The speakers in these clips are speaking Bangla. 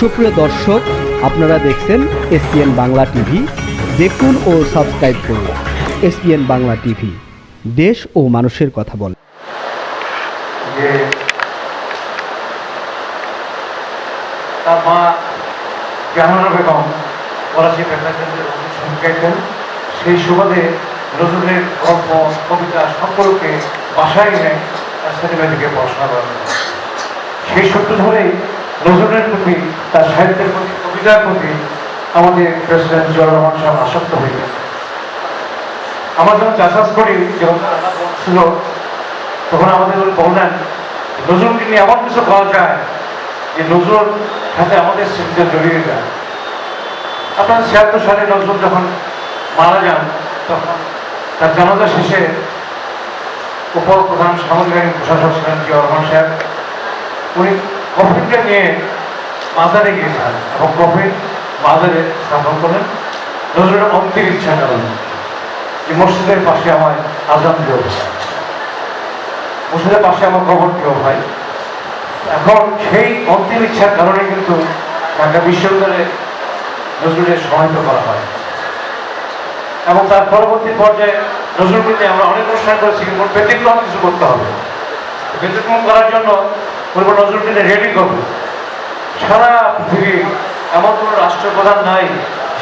সুপ্রিয় দর্শক, আপনারা দেখছেন এসপিএন বাংলা টিভি। দেখুন ও সাবস্ক্রাইব করুন এসপিএন বাংলা টিভি, দেশ ও মানুষের কথা বলে। তার মা জাহানারা বেগম ফরাসি প্রেক্ষাকেন্দ্রের সংখ্যায়ন, সেই সুবাদে নজরুলের গল্প কবিতা সম্পর্কে বাসায় এনে থেকে পড়াশোনা করেন। সেই সূত্র ধরেই নজরুলের প্রতি, তার সাহিত্যের প্রতি, কবিতার প্রতি আমাদের প্রেসিডেন্ট জিয়াউর রহমান সাহেব আসক্ত হয়ে আমরা যখন চাষাবাস করি, যখন ছিল তখন আমাদের বললেন নজরুলকে নিয়ে এমন কিছু করা যায় যে নজরুল সাথে আমাদের স্মৃতিতে জড়িয়ে যায়। আপনার ৭৬ সালে নজরুল যখন মারা যান, তখন তার জানাজা শেষে উপপ্রধান সামরিক বাহিনীর প্রশাসক ছিলেন জিয়াউর রহমান সাহেব। উনি কফিনকে নিয়ে মাজারে গিয়েছিলেন এবং কফিন মাজারে স্থাপন করেন। নজরুলের অন্তিম ইচ্ছা করেন যে মসজিদের পাশে আমার আজান দিও, মসজিদের পাশে আমার কবর দিও ভাই। এখন সেই অন্তিম ইচ্ছার কারণে কিন্তু ঢাকা বিশ্ববিদ্যালয়ে নজরুলের সমাহিত করা হয় এবং তার পরবর্তী পর্যায়ে নজরুলকে নিয়ে আমরা অনেক অনুষ্ঠান করেছি, কিন্তু ব্যতিক্রম কিছু করতে হবে। ব্যতিক্রম করার জন্য বলবো নজরুলকে নিয়ে রেডি করবে। সারা পৃথিবী এমন কোনো রাষ্ট্রপ্রধান নাই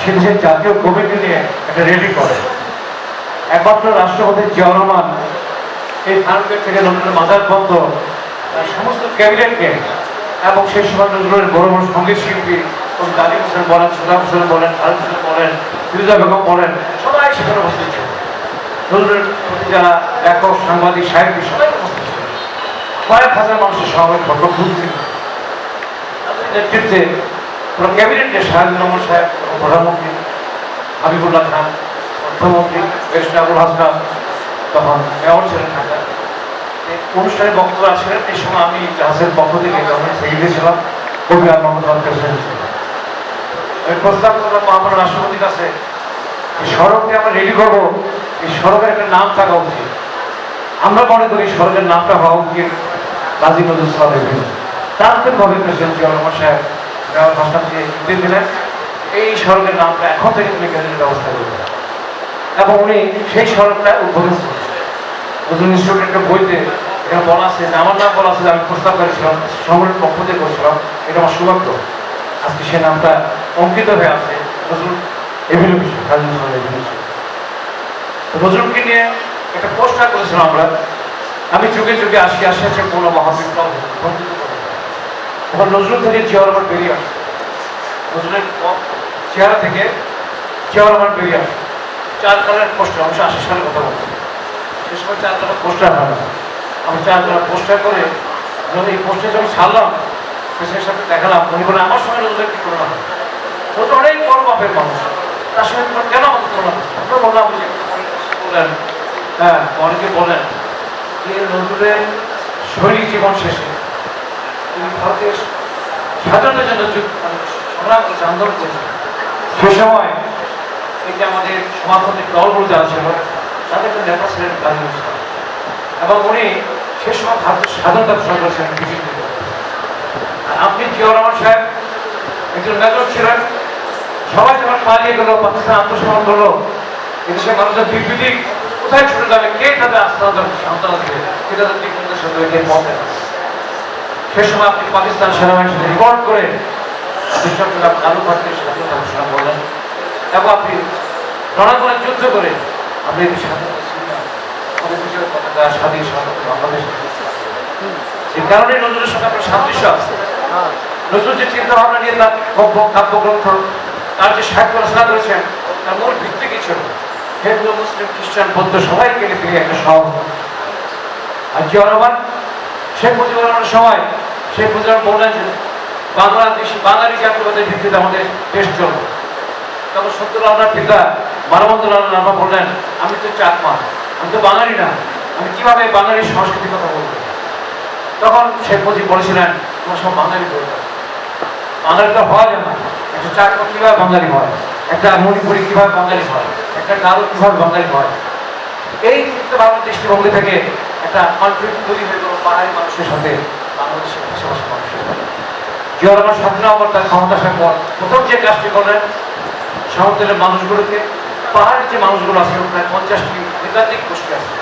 সে দেশের জাতীয় কবিকে নিয়ে একটা রেডি করে। একমাত্র রাষ্ট্রপতি জিয়াউর রহমান এই ফার্মগেট থেকে নজরুলের মাজার পর্যন্ত সমস্ত ক্যাবিনেটকে এবং সেই সময় নজরুলের বড় বড় সঙ্গীত শিল্পী গাজী হোসেন বলেন, সুলাম হোসেন বলেন, খালেদ হোসেন বলেন, ফিরোজা বেগম বলেন, সবাই সেখানে উপস্থিত ছিল। নজরুলের প্রতি যারা লেখক, সাংবাদিক, সাহিত্যিক সবাই উপস্থিত ছিল। কয়েক হাজার মানুষের সমাবেশ ঘটল খুঁজছিল। তাদের নেতৃত্বে পুরো ক্যাবিনেটকে শাহজাহান রহমান সাহেব, প্রধানমন্ত্রী হাবিবুল্লাহ খান, অর্থমন্ত্রী বেশনা আবুল হাসনাত, তখন মেয়র ছিলেন ঢাকা, অনুষ্ঠানে বক্তব্য আসছিলেন। এই সময় আমি জাহাজের পক্ষ থেকে যখন সেক্রেটারি ছিলাম, কবি আর মোহাম্মদ প্রেসিডেন্ট ছিলাম। আমি প্রস্তাব করলাম মহামান্য রাষ্ট্রপতির কাছে, এই সড়ককে আমরা রেডি করবো, এই সড়কের একটা নাম থাকা উচিত। আমরা মনে করি সড়কের নামটা হওয়া উচিত কাজী নজরুল ইসলাম। তাৎক্ষণিকভাবে প্রেসিডেন্ট জিয়াউর রহমান সাহেব মেয়র হাসনাতকে নির্দেশ দিলেন এই সড়কের নামটা এখন থেকে তুমি কেন্দ্রের ব্যবস্থা করবে, এবং উনি সেই সড়কটা উদ্বোধন করেছেন। নজরুল ইনস্টিটিউটের একটা বইতে এখানে বলা আছে যে আমার নাম বলা আছে যে আমি প্রস্তাব করেছিলাম, সংগঠনের পক্ষ থেকে করেছিলাম। এটা আমার সৌভাগ্য, আজকে সে নামটা অঙ্কিত হয়ে আছে নজরুল এভিনিউ, কাজী নজরুল এভিনিউ। নজরুলকে নিয়ে একটা পোস্টার করেছিলাম আমরা, আমি যুগে যুগে আসি আসছে কোনো মহাবিপ্লব তখন নজরুল থেকে জিয়াউর রহমান বেরিয়ে আসে, নজরুলের চেহারা থেকে জিয়াউর রহমান বেরিয়ে আসে। 4 কালারের পোস্টার, 1980 সালের কথা বলছি, সে সময় 4 কালার পোস্টার হয় না। আমি 4 কালার পোস্টার করে এই পোস্টার যখন ছাড়লাম, প্রেসের সাথে দেখালাম, উনি বলে আমার সঙ্গে নজরুলের কি তুলনা হয়, নজরুল অনেক বড় মাপের মানুষ, তার সঙ্গে কেন আমাদের তুলনা হচ্ছে? আমরা বললাম যে বলেন, হ্যাঁ অনেকে বলেন যে নজরুলের শৈলী জীবন শেষে তিনি ভারতের স্বাধীনতার জন্য সংগ্রাম করেছে, আন্দোলন করেছে। সে সময় এই যে আমাদের সমাজতান্ত্রিক দলগুলো যারা ছিল তাদের একটা নেতা ছিলেন কাজী নজরুল, এবং উনি সে সময় ভারতের স্বাধীনতা ঘোষণা করেছিলেন বিজেপি। আর আপনি জিয়াউর রহমান সাহেব একজন মেজর ছিলেন। সবাই যখন পালিয়ে গেল, পাকিস্তান আত্মসমর্পণ করলো, এদেশের মানুষের বিবৃতি কোথায় ছুটে যাবে, কে তাদের সান্ত্বনা দেবে, কে তাদের দিকনির্দেশ দেবে, কে পথে। সে সময় আপনি পাকিস্তান সেনাবাহিনীর সাথে রিপোর্ট করে বিশ্বকাপ আলু ভারতের স্বাধীনতা ঘোষণা করলেন, এবং আপনি রণাঙ্গনে যুদ্ধ করে আপনি স্বাধীন বাংলাদেশ। এই কারণে নজরুলের সঙ্গে আপনার সাদৃশ্য আছে। নজরুল যে চিন্তা ভাবনা নিয়ে তার কাব্যগ্রন্থ, তার যে সাহিত্য রচনা করেছেন, তার মূল ভিত্তি কি ছিল? হিন্দু, মুসলিম, খ্রিস্টান, বৌদ্ধ সবাইকে নিয়ে তিনি একটা সহমত। আর জিয়াউর রহমান শেখ মুজিবুর রহমানের সময় শেখ মুজিবুর রহমান বললেন যে বাঙালি জাতীয়তাদের ভিত্তিতে আমাদের দেশ চলবে। তখন সত্যলাল পিতা মানবন্দলাল নামা বললেন আমি তো চাকমা, আমি তো বাঙালি না, আমি কিভাবে বাঙালির সংস্কৃতির কথা বলবো? তখন শেখ মুজিব বলেছিলেন তোমার সব বাঙালি বলবে, বাঙালি তো হওয়া যায় না। একটা চাকমা কিভাবে বাঙালি হয়, একটা মণিপুরি কিভাবে বাঙালি হয়, একটা গারো কিভাবে বাঙালি হয়? এই চিন্তা ভাবনার দৃষ্টিভঙ্গি থেকে একটা কনফ্লিক্ট তৈরি হয়ে গেল পাহাড়ি মানুষের সাথে বাংলাদেশের পাশাপাশি মানুষের। জিয়াউর রহমান 7 নভেম্বর তার ক্ষমতা আসার পর প্রথম যে কাজটি করলেন, শহরের মানুষগুলোকে, পাহাড়ের যে মানুষগুলো আছে প্রায় 50টি একাধিক গোষ্ঠী আছে,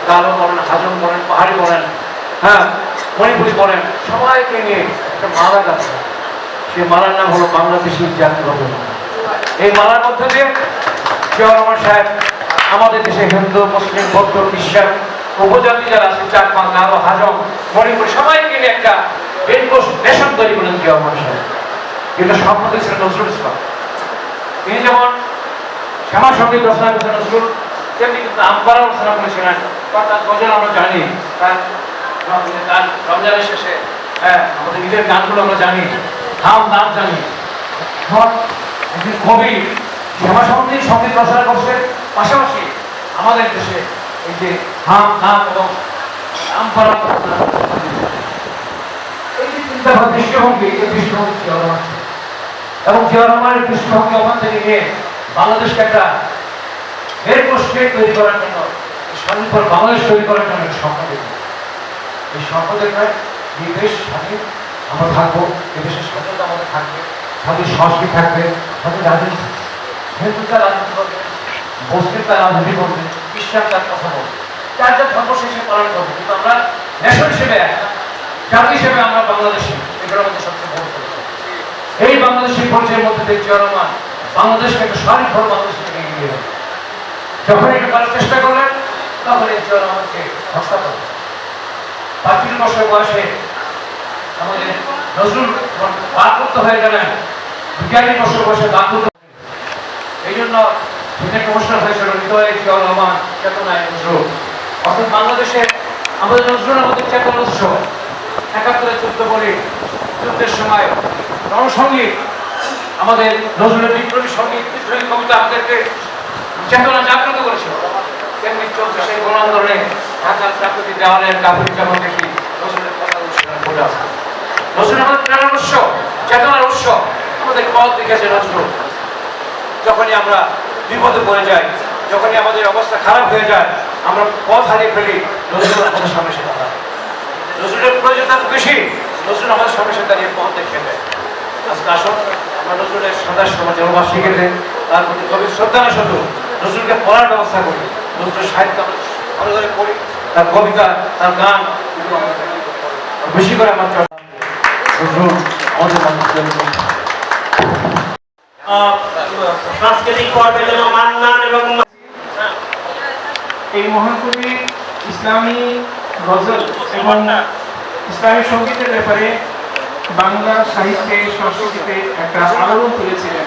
গারো বলেন, হাজং বলেন, পাহাড়ি বলেন, হ্যাঁ মণিপুরি বলেন, সবাইকে নিয়ে একটা মালা গাছে, সেই মালার নাম হলো বাংলাদেশি জাতীয় মালা। এই মালার মধ্যে দিয়ে জিয়াউর রহমান সাহেব আমাদের দেশে হিন্দু, মুসলিম, বৌদ্ধ, খ্রিস্টান উপজাতি যারা আছে, চাকমা, গারো, হাজং, মণিপুরি সবাইকে নিয়ে একটা নেশন তৈরি করেন জিয়াউর রহমান সাহেব। কিন্তু স্বপ্ন দিয়েছিলেন নজরুল ইসলাম। তিনি যেমন শ্যামা সঙ্গীত রচনা করেছেন নজরুল, তেমনি কিন্তু আমপারা রচনা করেছিলেন। তার গজল আমরা জানি, তার রমজানের শেষে আমাদের ঈদের গানগুলো আমরা জানি, ধাম নাম জানি। একজন কবি শ্যামা সঙ্গীত রচনা করছে, পাশাপাশি আমাদের দেশে এই যে হাম নাম এবং আমপারা এই যে চিন্তাভাবনা, দৃষ্টিভঙ্গি, এই দৃষ্টিভঙ্গি জিয়াউর রহমান এবং জিয়াউর রহমানের দৃষ্টিভঙ্গি ওখান থেকে নিয়ে বাংলাদেশকে একটা স্টেট তৈরি করার জন্য, স্বনির্ভর বাংলাদেশ তৈরি করার জন্য স্বপ্ন দেখবেন। এই স্বপ্ন দেখবেন এই দেশ স্বাধীন আমরা থাকবো, এই দেশের স্বাধীনতা আমাদের থাকবে, স্বাধীন সংস্কৃতি থাকবে, স্বাধীন রাজনীতি, হিন্দু তার রাজনীতি করবে, মুসলিম তার রাজনীতি করবে, খ্রিস্টান তার কথা বলবে, যার যার ধর্ম শেষে পালন করবে। কিন্তু আমরা নেশন হিসেবে, জাতি হিসেবে আমরা বাংলাদেশি, এগুলোর মধ্যে সবচেয়ে বড় পরিচয়। এই বাংলাদেশি পরিচয়ের মধ্যে দিয়ে জিয়াউর রহমান বাংলাদেশকে একটা স্বনির্ভর বাংলাদেশ থেকে এগিয়ে যাবে। যখন এটা করার চেষ্টা করলেন, তখন এই জিয়াউর রহমানকে হত্যা করলেন। 35 বছর বয়সে আমাদের নজরুল বাকরুদ্ধ হয়ে গেলেন, 42 বছর বয়সে বাকরুদ্ধ। এই জন্য দিনের অনুষ্ঠান হয়েছিল হৃদয়ে জিয়াউর রহমান, চেতনায় নজরুল। অর্থাৎ বাংলাদেশে আমাদের নজরুলের মধ্যে চেতনা উৎসব। 71 যুদ্ধ বলি, যুদ্ধের সময় রণসঙ্গীত, আমাদের নজরুলের বিপ্লবী সঙ্গীত, বিদ্রোহী কবিতা আমাদেরকে চেতনা জাগ্রত করেছিল। তেমনি চলছে সেই গণ আন্দোলনে ঢাকার প্রাকৃতিক দেওয়ালের কাপুরি যেমন দেখি নজরুলের কথা ঘটে আসে। নজরুল আমাদের প্রেরণার উৎস, চেতনার উৎস, আমাদের পথ দেখেছে নজরুল। যখনই আমরা বিপদে পড়ে যাই, যখনই আমাদের অবস্থা খারাপ হয়ে যায়, আমরা পথ হারিয়ে ফেলি, নজরুল আমাদের সামনে এসে দাঁড়ায়। নজরুলের প্রয়োজনতা বেশি, নজরুল আমাদের সামনে এসে দাঁড়িয়ে পথ দেখে দেয়। আজকে আসুন আমরা নজরুলের সদাস জন্মবার্ষিকী দিন তার প্রতি গভীর শ্রদ্ধা শুধু নজরুলকে পড়ার ব্যবস্থা করি, নজরুল সাহিত্য আমরা ঘরে পড়ি, তার কবিতা, তার গান, এগুলো আমাদের বেশি করে আমার নজরুল আমাদের সাংস্কৃতিক পর্বের জন্য মান্নান এবং এই মহাকবি ইসলামী গজল এবং ইসলামী সঙ্গীতের ব্যাপারে বাংলা সাহিত্যে, সংস্কৃতিতে একটা আলোড়ন তুলেছিলেন।